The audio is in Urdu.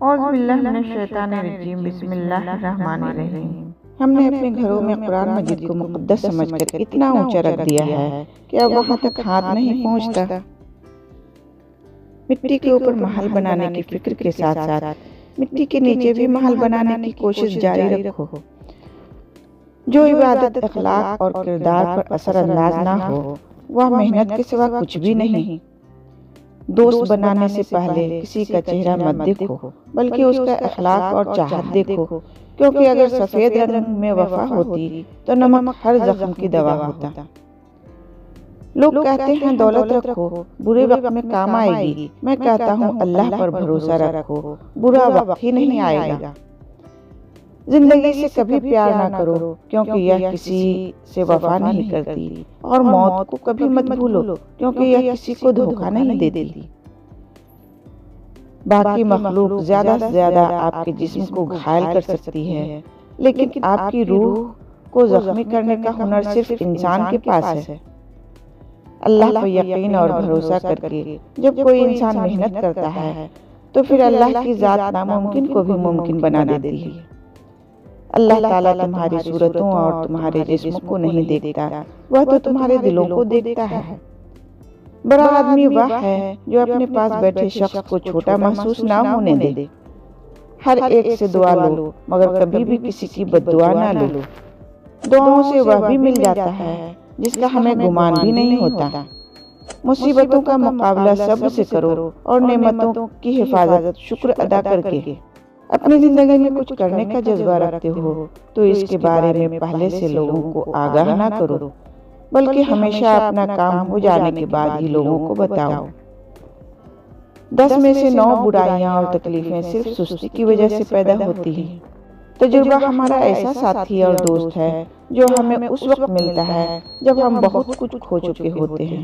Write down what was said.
اعوذ باللہ من الشیطان الرجیم، بسم اللہ الرحمن الرحیم۔ ہم نے اپنے گھروں میں قرآن مجید کو مقدس سمجھ کر اتنا اونچا رکھ دیا ہے کہ اب وہاں تک ہاتھ نہیں پہنچتا۔ مٹی کے اوپر محل بنانے کی فکر کے ساتھ ساتھ مٹی کے نیچے بھی محل بنانے کی کوشش جاری رکھو۔ جو عبادت، اخلاق اور کردار پر اثر انداز نہ ہو وہ محنت کے سوا کچھ بھی نہیں۔ دوست بنانے سے پہلے کسی کا چہرہ مت دیکھو بلکہ اس کا اخلاق اور چاہت دیکھو، کیونکہ اگر سفید رنگ میں وفا ہوتی تو نمک ہر زخم کی دوا ہوتا۔ لوگ کہتے ہیں دولت رکھو، برے وقت میں کام آئے گی۔ میں کہتا ہوں اللہ پر بھروسہ رکھو، برا وقت ہی نہیں آئے گا۔ زندگی سے کبھی پیار نہ کرو، کیونکہ یہ کسی سے وفا نہیں کرتی، اور موت کو کبھی مت بھولو، کیونکہ یہ کسی کو دھوکہ نہیں دیتی۔ باقی مخلوق زیادہ سے زیادہ آپ کے جسم کو گھائل کر سکتی ہے، لیکن آپ کی روح کو زخمی کرنے کا ہنر صرف انسان کے پاس ہے۔ اللہ پر یقین اور بھروسہ کر کے جب کوئی انسان محنت کرتا ہے تو پھر اللہ کی ذات ناممکن کو بھی ممکن بنا دیتی ہے۔ اللہ تعالیٰ تمہاری صورتوں اور تمہارے جسم کو نہیں دیکھتا، وہ تو تمہارے دلوں کو دیکھتا ہے۔ بڑا آدمی وہ ہے جو اپنے پاس بیٹھے شخص کو چھوٹا محسوس نہ ہونے دے۔ ہر ایک سے دعا لو، مگر کبھی بھی کسی کی بد دعا نہ لو۔ دعاؤں سے وہ بھی مل جاتا ہے جس کا ہمیں گمان بھی نہیں ہوتا۔ مصیبتوں کا مقابلہ صبر سے کرو اور نعمتوں کی حفاظت شکر ادا کر کے۔ اپنی زندگی میں کچھ کرنے کا جذبہ رکھتے ہو تو اس کے بارے میں پہلے سے لوگوں کو آگاہ نہ کرو، بلکہ ہمیشہ اپنا کام ہو جانے کے بعد ہی لوگوں کو بتاؤ۔ 10 میں سے 9 برائیاں اور تکلیفیں صرف سستی کی وجہ سے پیدا ہوتی ہیں۔ تجربہ ہمارا ایسا ساتھی اور دوست ہے جو ہمیں اس وقت ملتا ہے جب ہم بہت کچھ کھو چکے ہوتے ہیں۔